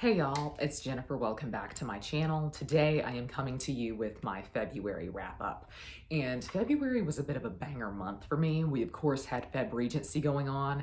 Hey y'all, it's Jennifer. Welcome back to my channel. Today I am coming to you with my February wrap up. And February was a bit of a banger month for me. We of course had Feb Regency going on.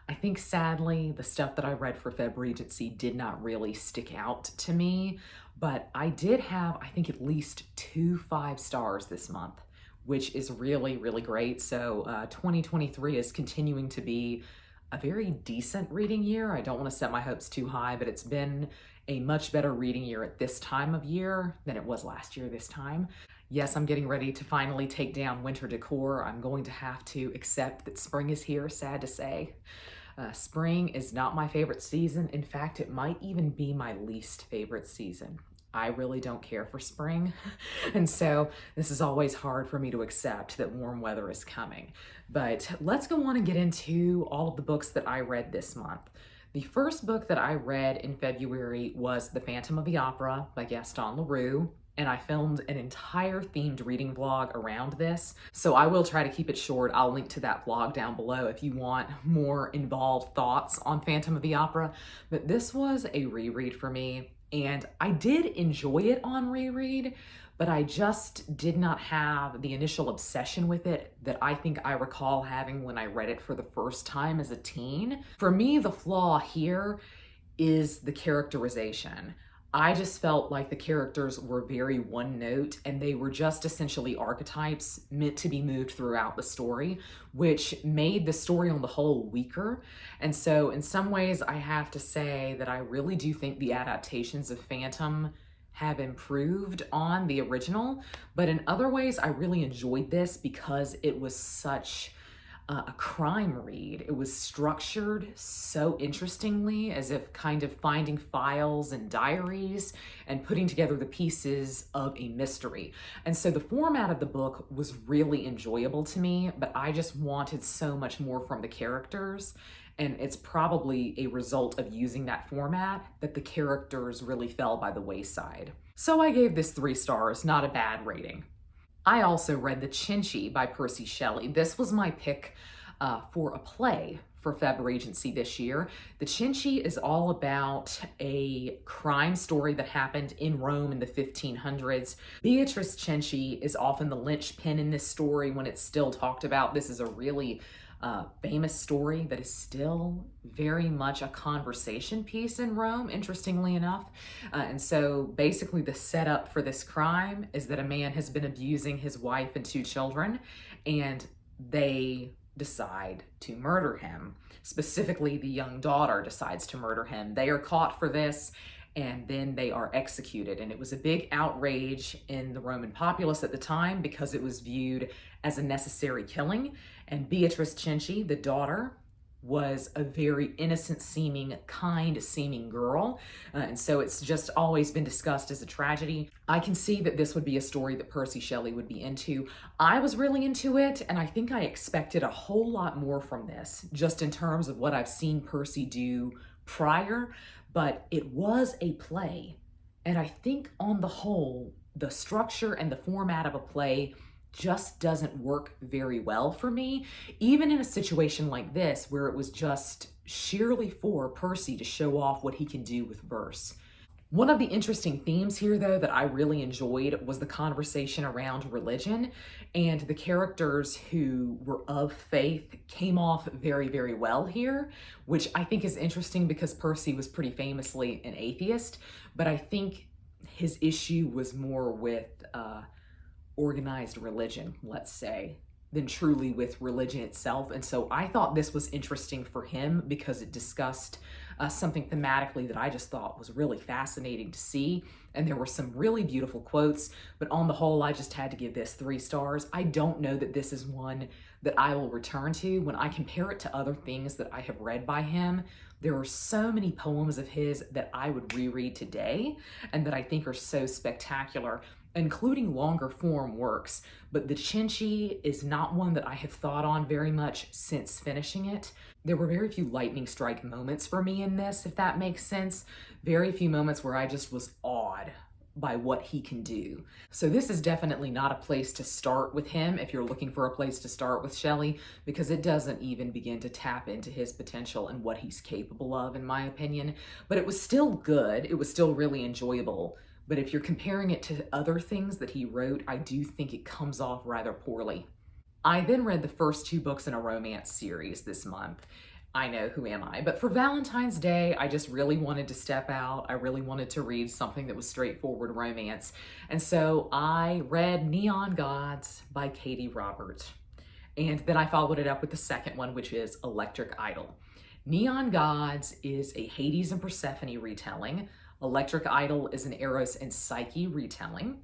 I think sadly the stuff that I read for Feb Regency did not really stick out to me, but I did have I think at least 2 5-stars this month, which is really, really great. So 2023 is continuing to be a very decent reading year. I don't want to set my hopes too high, but it's been a much better reading year at this time of year than it was last year this time. Yes, I'm getting ready to finally take down winter decor. I'm going to have to accept that spring is here, sad to say. Spring is not my favorite season. In fact, it might even be my least favorite season. I really don't care for spring. And so this is always hard for me to accept that warm weather is coming. But let's go on and get into all of the books that I read this month. The first book that I read in February was The Phantom of the Opera by Gaston LeRoux. And I filmed an entire themed reading vlog around this. So I will try to keep it short. I'll link to that vlog down below if you want more involved thoughts on Phantom of the Opera. But this was a reread for me. And I did enjoy it on reread, but I just did not have the initial obsession with it that I think I recall having when I read it for the first time as a teen. For me, the flaw here is the characterization. I just felt like the characters were very one note and they were just essentially archetypes meant to be moved throughout the story, which made the story on the whole weaker. And so in some ways I have to say that I really do think the adaptations of Phantom have improved on the original, but in other ways I really enjoyed this because it was such a crime read. It was structured so interestingly, as if kind of finding files and diaries and putting together the pieces of a mystery. And so the format of the book was really enjoyable to me, but I just wanted so much more from the characters. And it's probably a result of using that format that the characters really fell by the wayside. So I gave this 3 stars, not a bad rating. I also read The Cenci by Percy Shelley. This was my pick for a play for Feb Regency this year. The Cenci is all about a crime story that happened in Rome in the 1500s. Beatrice Cenci is often the linchpin in this story when it's still talked about. This is a really famous story that is still very much a conversation piece in Rome, interestingly enough. And so basically the setup for this crime is that a man has been abusing his wife and 2 children, and they decide to murder him. Specifically, the young daughter decides to murder him. They are caught for this, and then they are executed. And it was a big outrage in the Roman populace at the time because it was viewed as a necessary killing. And Beatrice Cenci, the daughter, was a very innocent seeming, kind seeming girl. And so it's just always been discussed as a tragedy. I can see that this would be a story that Percy Shelley would be into. I was really into it, and I think I expected a whole lot more from this, just in terms of what I've seen Percy do prior, but it was a play. And I think on the whole, the structure and the format of a play just doesn't work very well for me, even in a situation like this where it was just sheerly for Percy to show off what he can do with verse. One of the interesting themes here, though, that I really enjoyed was the conversation around religion, and the characters who were of faith came off very, very well here, which I think is interesting because Percy was pretty famously an atheist, but I think his issue was more with organized religion, let's say, than truly with religion itself. And so I thought this was interesting for him because it discussed something thematically that I just thought was really fascinating to see. And there were some really beautiful quotes, but on the whole, I just had to give this 3 stars. I don't know that this is one that I will return to. When I compare it to other things that I have read by him, there are so many poems of his that I would reread today and that I think are so spectacular, including longer form works. But The Cenci is not one that I have thought on very much since finishing it. There were very few lightning strike moments for me in this, if that makes sense. Very few moments where I just was awed by what he can do. So this is definitely not a place to start with him if you're looking for a place to start with Shelley, because it doesn't even begin to tap into his potential and what he's capable of, in my opinion. But it was still good. It was still really enjoyable. But if you're comparing it to other things that he wrote, I do think it comes off rather poorly. I then read the first 2 books in a romance series this month. I know, who am I? But for Valentine's Day, I just really wanted to step out. I really wanted to read something that was straightforward romance. And so I read Neon Gods by Katee Robert. And then I followed it up with the second one, which is Electric Idol. Neon Gods is a Hades and Persephone retelling. Electric Idol is an Eros and Psyche retelling.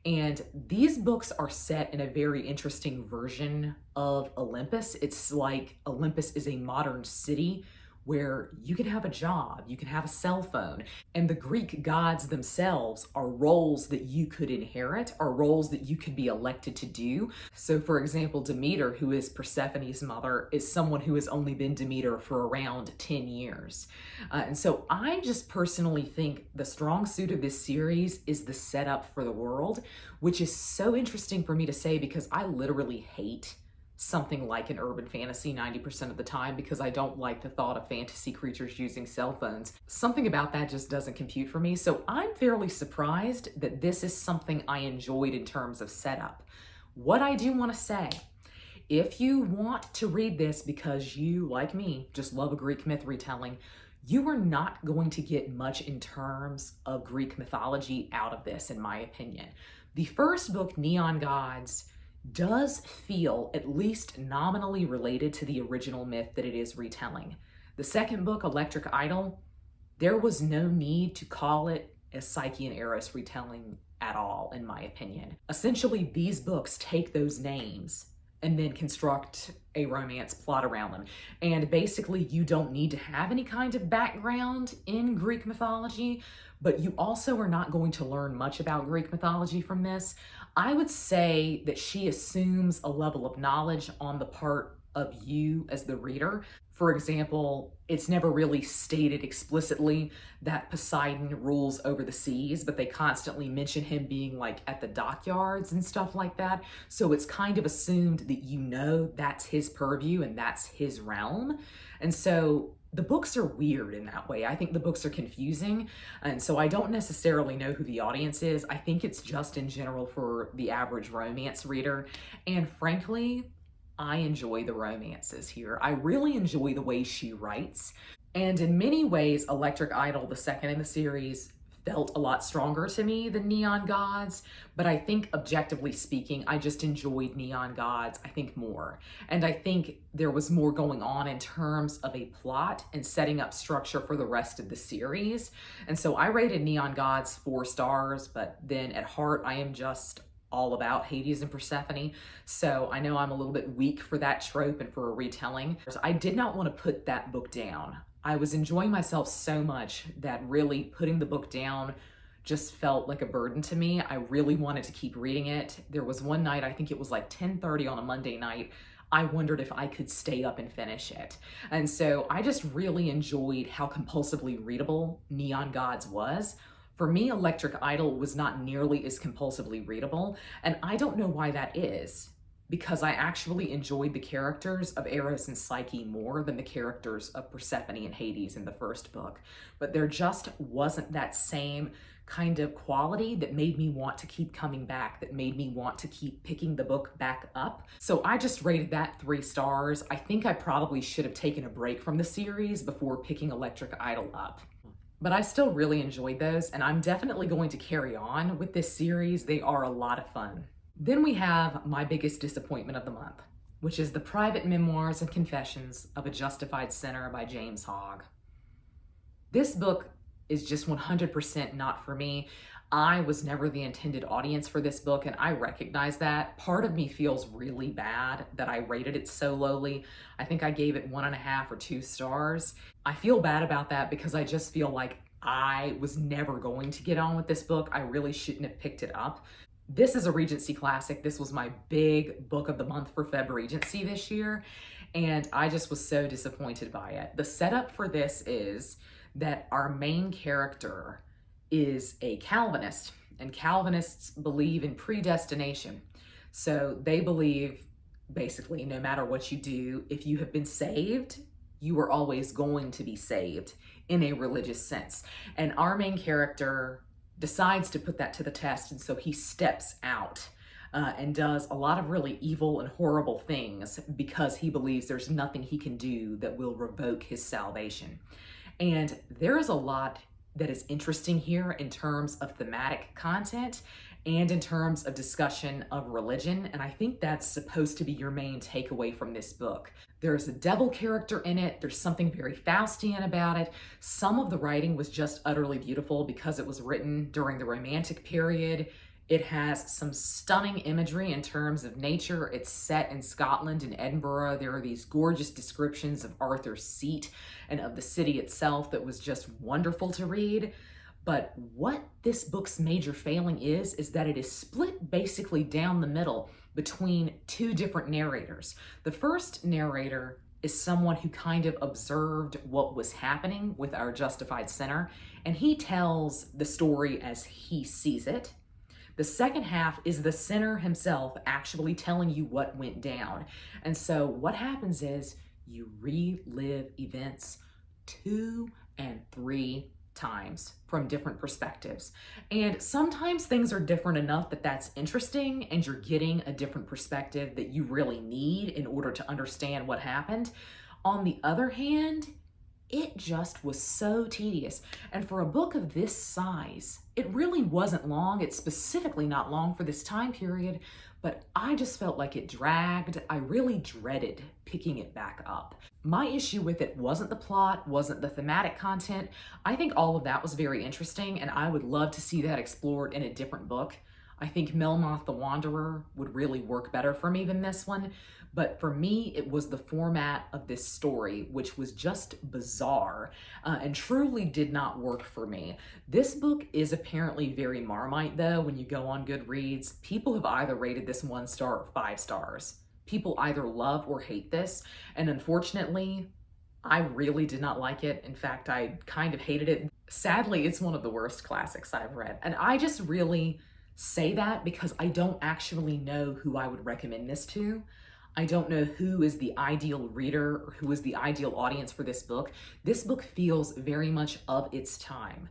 And these books are set in a very interesting version of Olympus. It's like Olympus is a modern city where you can have a job, you can have a cell phone, and the Greek gods themselves are roles that you could inherit, are roles that you could be elected to do. So for example, Demeter, who is Persephone's mother, is someone who has only been Demeter for around 10 years. And so I just personally think the strong suit of this series is the setup for the world, which is so interesting for me to say because I literally hate something like an urban fantasy 90% of the time because I don't like the thought of fantasy creatures using cell phones. Something about that just doesn't compute for me. So I'm fairly surprised that this is something I enjoyed in terms of setup. What I do want to say, if you want to read this because you, like me, just love a Greek myth retelling, you are not going to get much in terms of Greek mythology out of this, in my opinion. The first book, Neon Gods, does feel at least nominally related to the original myth that it is retelling. The second book, Electric Idol, there was no need to call it a Psyche and Eros retelling at all, in my opinion. Essentially, these books take those names and then construct a romance plot around them. And basically, you don't need to have any kind of background in Greek mythology, but you also are not going to learn much about Greek mythology from this. I would say that she assumes a level of knowledge on the part of you as the reader. For example, it's never really stated explicitly that Poseidon rules over the seas, but they constantly mention him being like at the dockyards and stuff like that. So it's kind of assumed that you know that's his purview and that's his realm. And so the books are weird in that way. I think the books are confusing. And so I don't necessarily know who the audience is. I think it's just in general for the average romance reader. And frankly, I enjoy the romances here. I really enjoy the way she writes. And in many ways, Electric Idol, the second in the series, felt a lot stronger to me than Neon Gods, but I think objectively speaking, I just enjoyed Neon Gods, I think, more. And I think there was more going on in terms of a plot and setting up structure for the rest of the series. And so I rated Neon Gods 4 stars, but then at heart, I am just all about Hades and Persephone. So I know I'm a little bit weak for that trope and for a retelling. I did not want to put that book down. I was enjoying myself so much that really putting the book down just felt like a burden to me. I really wanted to keep reading it. There was one night, I think it was like 10:30 on a Monday night, I wondered if I could stay up and finish it. And so I just really enjoyed how compulsively readable Neon Gods was. For me, Electric Idol was not nearly as compulsively readable, and I don't know why that is, because I actually enjoyed the characters of Eros and Psyche more than the characters of Persephone and Hades in the first book. But there just wasn't that same kind of quality that made me want to keep coming back, that made me want to keep picking the book back up. So I just rated that 3 stars. I think I probably should have taken a break from the series before picking Electric Idol up. But I still really enjoyed those, and I'm definitely going to carry on with this series. They are a lot of fun. Then we have my biggest disappointment of the month, which is The Private Memoirs and Confessions of a Justified Sinner by James Hogg. This book is just 100% not for me. I was never the intended audience for this book, and I recognize that. Part of me feels really bad that I rated it so lowly. I think I gave it 1.5 or 2 stars. I feel bad about that because I just feel like I was never going to get on with this book. I really shouldn't have picked it up. This is a Regency classic. This was my big book of the month for Feb Regency this year, and I just was so disappointed by it. The setup for this is that our main character is a Calvinist, And Calvinists believe in predestination. So they believe basically no matter what you do, if you have been saved, you are always going to be saved in a religious sense. And our main character decides to put that to the test, and so he steps out and does a lot of really evil and horrible things because he believes there's nothing he can do that will revoke his salvation. And there is a lot that is interesting here in terms of thematic content and in terms of discussion of religion, and I think that's supposed to be your main takeaway from this book. There's a devil character in it, there's something very Faustian about it. Some of the writing was just utterly beautiful because it was written during the Romantic period. It has some stunning imagery in terms of nature. It's set in Scotland, in Edinburgh. There are these gorgeous descriptions of Arthur's seat and of the city itself that was just wonderful to read. But what this book's major failing is that it is split basically down the middle between two different narrators. The first narrator is someone who kind of observed what was happening with our justified sinner, and he tells the story as he sees it. The second half is the sinner himself actually telling you what went down. And so what happens is you relive events 2 and 3 times from different perspectives. And sometimes things are different enough that that's interesting and you're getting a different perspective that you really need in order to understand what happened. On the other hand, it just was so tedious. And for a book of this size, it really wasn't long. It's specifically not long for this time period, but I just felt like it dragged. I really dreaded picking it back up. My issue with it wasn't the plot, wasn't the thematic content. I think all of that was very interesting, and I would love to see that explored in a different book. I think Melmoth the Wanderer would really work better for me than this one. But for me, it was the format of this story, which was just bizarre and truly did not work for me. This book is apparently very Marmite, though. When you go on Goodreads, people have either rated this 1 star or 5 stars. People either love or hate this. And unfortunately, I really did not like it. In fact, I kind of hated it. Sadly, it's one of the worst classics I've read. And I just really say that because I don't actually know who I would recommend this to. I don't know who is the ideal reader or who is the ideal audience for this book. This book feels very much of its time.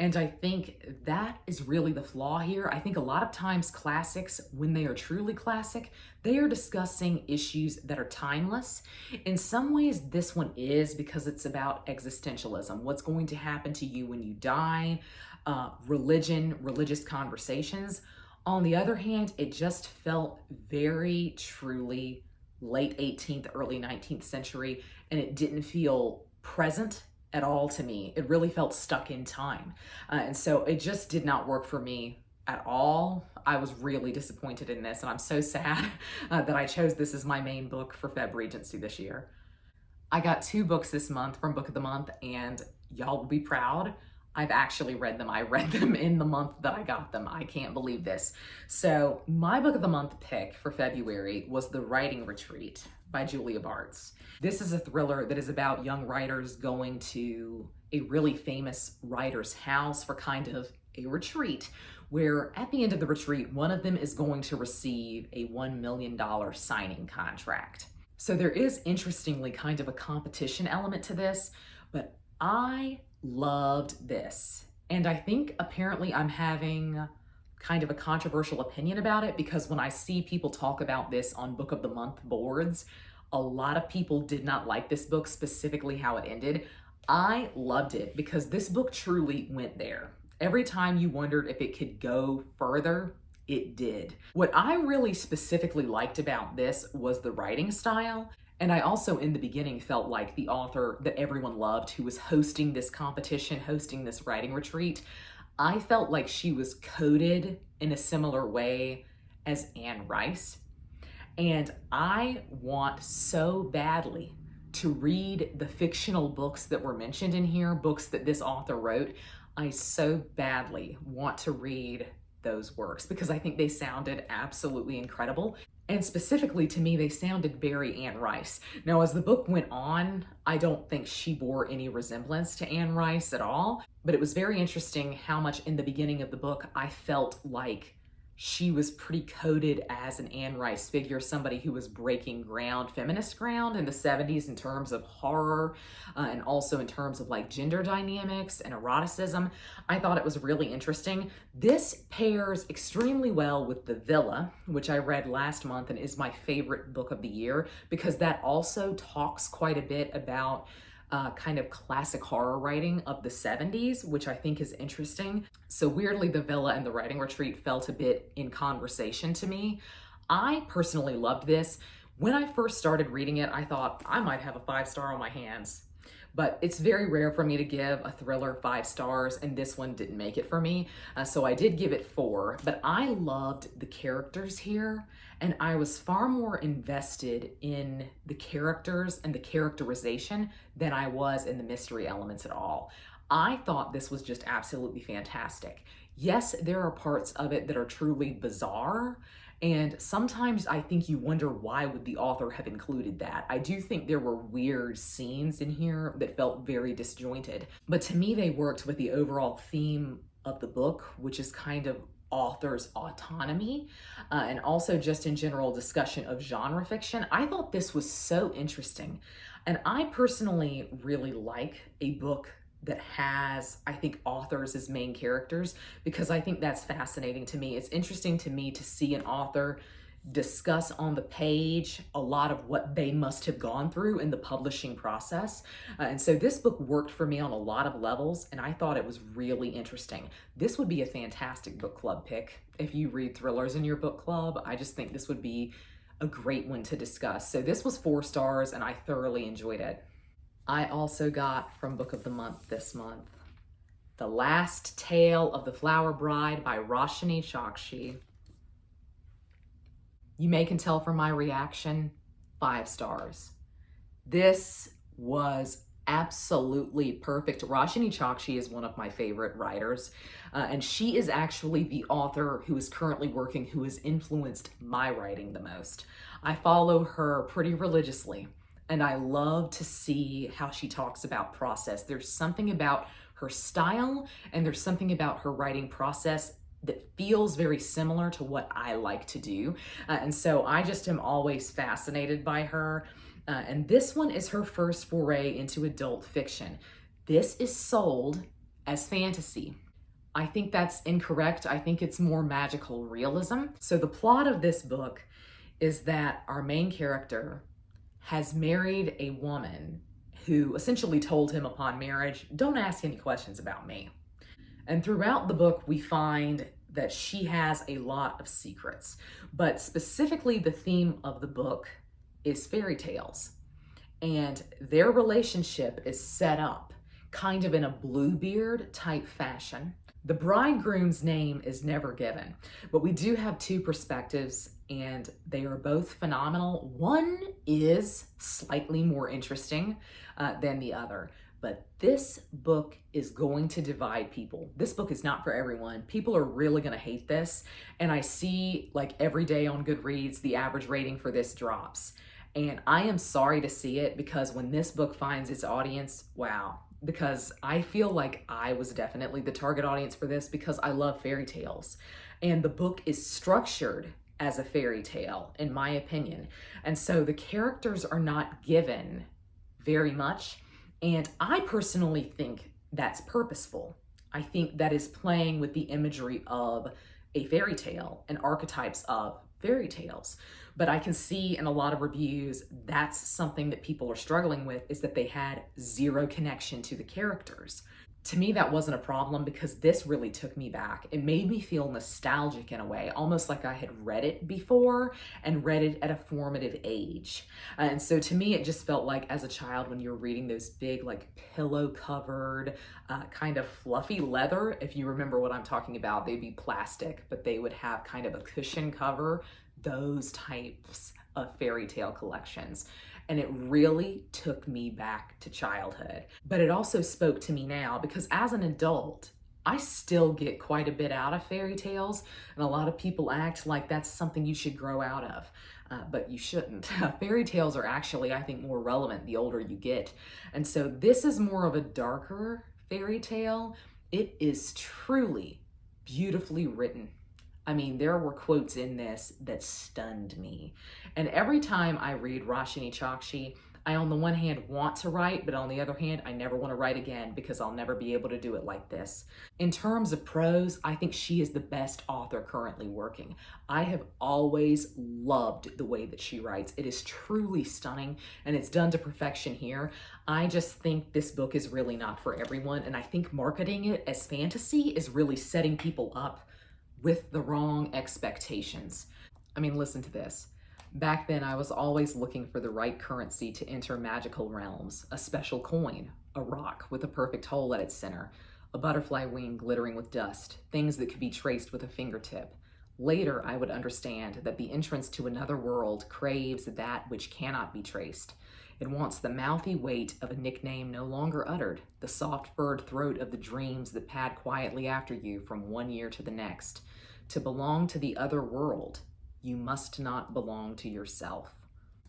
And I think that is really the flaw here. I think a lot of times classics, when they are truly classic, they are discussing issues that are timeless. In some ways, this one is because it's about existentialism. What's going to happen to you when you die, religion, religious conversations. On the other hand, it just felt very truly late 18th, early 19th century, and it didn't feel present at all to me. It really felt stuck in time. And so it just did not work for me at all. I was really disappointed in this, and I'm so sad that I chose this as my main book for Feb Regency this year. I got 2 books this month from Book of the Month, and y'all will be proud. I've actually read them. I read them in the month that I got them. I can't believe this. So my Book of the Month pick for February was The Writing Retreat by Julia Bartz. This is a thriller that is about young writers going to a really famous writer's house for kind of a retreat, where at the end of the retreat, one of them is going to receive a $1 million signing contract. So there is, interestingly, kind of a competition element to this, but I loved this. And I think apparently I'm having kind of a controversial opinion about it because when I see people talk about this on Book of the Month boards, a lot of people did not like this book, specifically how it ended. I loved it because this book truly went there. Every time you wondered if it could go further, it did. What I really specifically liked about this was the writing style. And I also, in the beginning, felt like the author that everyone loved who was hosting this competition, hosting this writing retreat, I felt like she was coded in a similar way as Anne Rice. And I want so badly to read the fictional books that were mentioned in here, books that this author wrote. I so badly want to read those works because I think they sounded absolutely incredible. And specifically to me, they sounded very Anne Rice. Now, as the book went on, I don't think she bore any resemblance to Anne Rice at all, but it was very interesting how much in the beginning of the book I felt like she was pretty coded as an Anne Rice figure, somebody who was breaking ground, feminist ground in the 70s in terms of horror and also in terms of like gender dynamics and eroticism. I thought it was really interesting. This pairs extremely well with The Villa, which I read last month and is my favorite book of the year, because that also talks quite a bit about kind of classic horror writing of the 70s, which I think is interesting. So weirdly, The Villa and The Writing Retreat felt a bit in conversation to me. I personally loved this. When I first started reading it, I thought I might have a 5-star on my hands. But it's very rare for me to give a thriller 5 stars, and this one didn't make it for me. So I did give it 4, but I loved the characters here, and I was far more invested in the characters and the characterization than I was in the mystery elements at all. I thought this was just absolutely fantastic. Yes, there are parts of it that are truly bizarre, and sometimes I think you wonder, why would the author have included that? I do think there were weird scenes in here that felt very disjointed, but to me they worked with the overall theme of the book, which is kind of author's autonomy and also just in general discussion of genre fiction. I thought this was so interesting, and I personally really like a book that has, I think, authors as main characters, because I think that's fascinating to me. It's interesting to me to see an author discuss on the page a lot of what they must have gone through in the publishing process. And so this book worked for me on a lot of levels, and I thought it was really interesting. This would be a fantastic book club pick. If you read thrillers in your book club, I just think this would be a great one to discuss. So this was 4 stars, and I thoroughly enjoyed it. I also got from Book of the Month this month, The Last Tale of the Flower Bride by Roshani Chokshi. You may can tell from my reaction, 5 stars. This was absolutely perfect. Roshani Chokshi is one of my favorite writers, and she is actually the author who is currently working, who has influenced my writing the most. I follow her pretty religiously, and I love to see how she talks about process. There's something about her style, and there's something about her writing process that feels very similar to what I like to do. And so I just am always fascinated by her. And this one is her first foray into adult fiction. This is sold as fantasy. I think that's incorrect. I think it's more magical realism. So the plot of this book is that our main character has married a woman who essentially told him upon marriage, "Don't ask any questions about me." And throughout the book, we find that she has a lot of secrets, but specifically the theme of the book is fairy tales. And their relationship is set up kind of in a Bluebeard type fashion. The bridegroom's name is never given, but we do have 2 perspectives, and they are both phenomenal. One is slightly more interesting than the other, but this book is going to divide people. This book is not for everyone. People are really gonna hate this, and I see like every day on Goodreads, the average rating for this drops. And I am sorry to see it, because when this book finds its audience, wow, because I feel like I was definitely the target audience for this, because I love fairy tales. And the book is structured as a fairy tale, in my opinion. And so the characters are not given very much. And I personally think that's purposeful. I think that is playing with the imagery of a fairy tale and archetypes of fairy tales. But I can see in a lot of reviews, that's something that people are struggling with, is that they had 0 connection to the characters. To me, that wasn't a problem, because this really took me back. It made me feel nostalgic in a way, almost like I had read it before and read it at a formative age. And so to me, it just felt like as a child, when you're reading those big, like pillow covered, kind of fluffy leather, if you remember what I'm talking about, they'd be plastic, but they would have kind of a cushion cover, those types of fairy tale collections. And it really took me back to childhood. But it also spoke to me now, because as an adult, I still get quite a bit out of fairy tales, and a lot of people act like that's something you should grow out of. but you shouldn't. Fairy tales are actually, I think, more relevant the older you get. And so this is more of a darker fairy tale. It is truly beautifully written. I mean, there were quotes in this that stunned me. And every time I read Roshani Chokshi, I, on the one hand, want to write, but on the other hand, I never want to write again because I'll never be able to do it like this. In terms of prose, I think she is the best author currently working. I have always loved the way that she writes. It is truly stunning, and it's done to perfection here. I just think this book is really not for everyone, and I think marketing it as fantasy is really setting people up with the wrong expectations. I mean, listen to this. Back then, I was always looking for the right currency to enter magical realms, a special coin, a rock with a perfect hole at its center, a butterfly wing glittering with dust, things that could be traced with a fingertip. Later, I would understand that the entrance to another world craves that which cannot be traced. It wants the mouthy weight of a nickname no longer uttered, the soft furred throat of the dreams that pad quietly after you from one year to the next. To belong to the other world, you must not belong to yourself.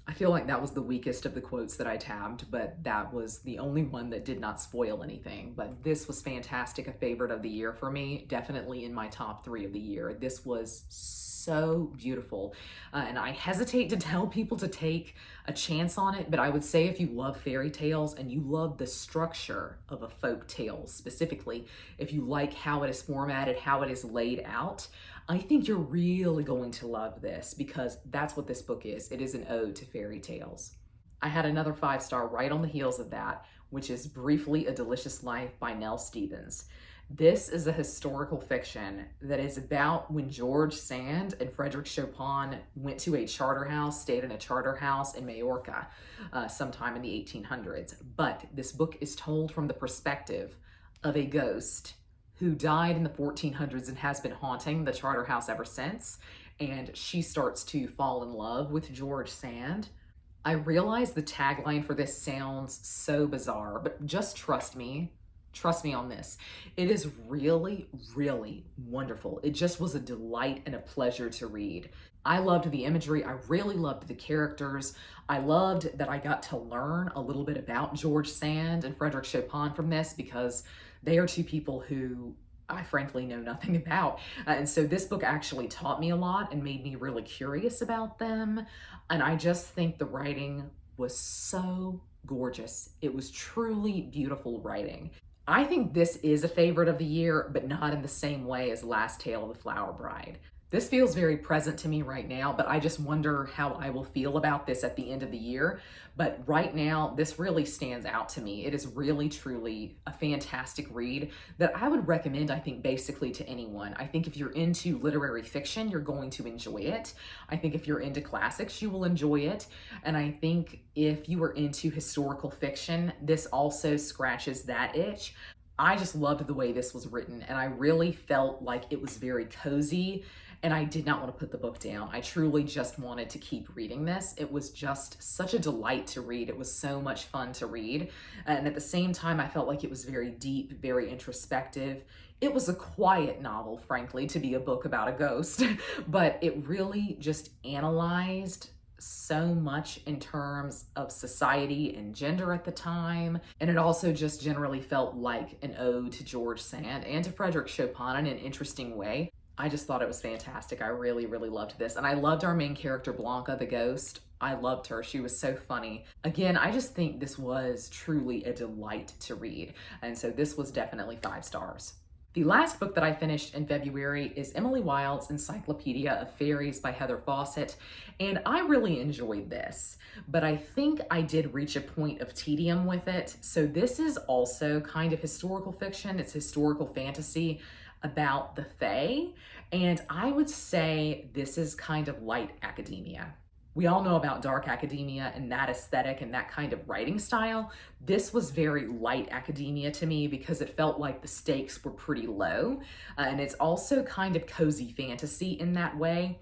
I feel like that was the weakest of the quotes that I tabbed, but that was the only one that did not spoil anything. But this was fantastic, a favorite of the year for me, definitely in my top 3 of the year. This was so beautiful. And I hesitate to tell people to take a chance on it, but I would say if you love fairy tales and you love the structure of a folk tale specifically, if you like how it is formatted, how it is laid out, I think you're really going to love this because that's what this book is. It is an ode to fairy tales. I had another 5-star right on the heels of that, which is Briefly a Delicious Life by Nell. This is a historical fiction that is about when George Sand and Frederick Chopin went to a charter house, stayed in a charter house in Majorca sometime in the 1800s. But this book is told from the perspective of a ghost who died in the 1400s and has been haunting the charter house ever since. And she starts to fall in love with George Sand. I realize the tagline for this sounds so bizarre, but just trust me. Trust me on this. It is really, really wonderful. It just was a delight and a pleasure to read. I loved the imagery. I really loved the characters. I loved that I got to learn a little bit about George Sand and Frederick Chopin from this because they are 2 people who I frankly know nothing about. And so this book actually taught me a lot and made me really curious about them. And I just think the writing was so gorgeous. It was truly beautiful writing. I think this is a favorite of the year, but not in the same way as Last Tale of the Flower Bride. This feels very present to me right now, but I just wonder how I will feel about this at the end of the year. But right now, this really stands out to me. It is really, truly a fantastic read that I would recommend, I think, basically to anyone. I think if you're into literary fiction, you're going to enjoy it. I think if you're into classics, you will enjoy it. And I think if you are into historical fiction, this also scratches that itch. I just loved the way this was written, and I really felt like it was very cozy, and I did not want to put the book down. I truly just wanted to keep reading this. It was just such a delight to read. It was so much fun to read, and at the same time, I felt like it was very deep, very introspective. It was a quiet novel, frankly, to be a book about a ghost, but it really just analyzed so much in terms of society and gender at the time. And it also just generally felt like an ode to George Sand and to Frederick Chopin in an interesting way. I just thought it was fantastic. I really, really loved this. And I loved our main character, Blanca, the ghost. I loved her. She was so funny. Again, I just think this was truly a delight to read. And so this was definitely 5 stars. The last book that I finished in February is Emily Wilde's Encyclopedia of Fairies by Heather Fawcett, and I really enjoyed this, but I think I did reach a point of tedium with it. So this is also kind of historical fiction. It's historical fantasy about the Fae, and I would say this is kind of light academia. We all know about dark academia and that aesthetic and that kind of writing style. This was very light academia to me because it felt like the stakes were pretty low. And it's also kind of cozy fantasy in that way.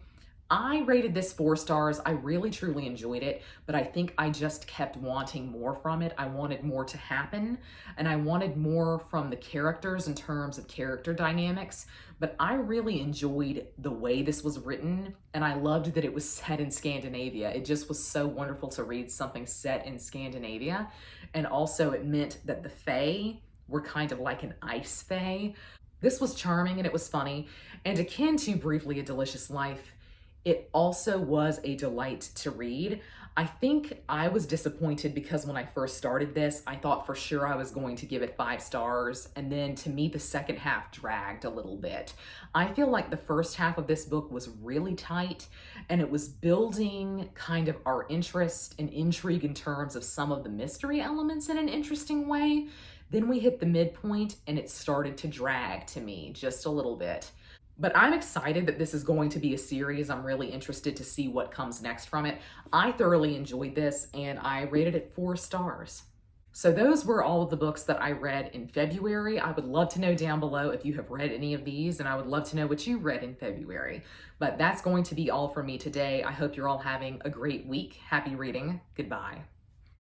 I rated this 4 stars. I really truly enjoyed it, but I think I just kept wanting more from it. I wanted more to happen, and I wanted more from the characters in terms of character dynamics. But I really enjoyed the way this was written, and I loved that it was set in Scandinavia. It just was so wonderful to read something set in Scandinavia. And also, it meant that the Fae were kind of like an ice Fae. This was charming and it was funny, and akin to Briefly a Delicious Life, it also was a delight to read. I think I was disappointed because when I first started this, I thought for sure I was going to give it 5 stars, and then to me, the second half dragged a little bit. I feel like the first half of this book was really tight, and it was building kind of our interest and intrigue in terms of some of the mystery elements in an interesting way. Then we hit the midpoint, and it started to drag to me just a little bit. But I'm excited that this is going to be a series. I'm really interested to see what comes next from it. I thoroughly enjoyed this, and I rated it 4 stars. So those were all of the books that I read in February. I would love to know down below if you have read any of these, and I would love to know what you read in February. But that's going to be all for me today. I hope you're all having a great week. Happy reading. Goodbye.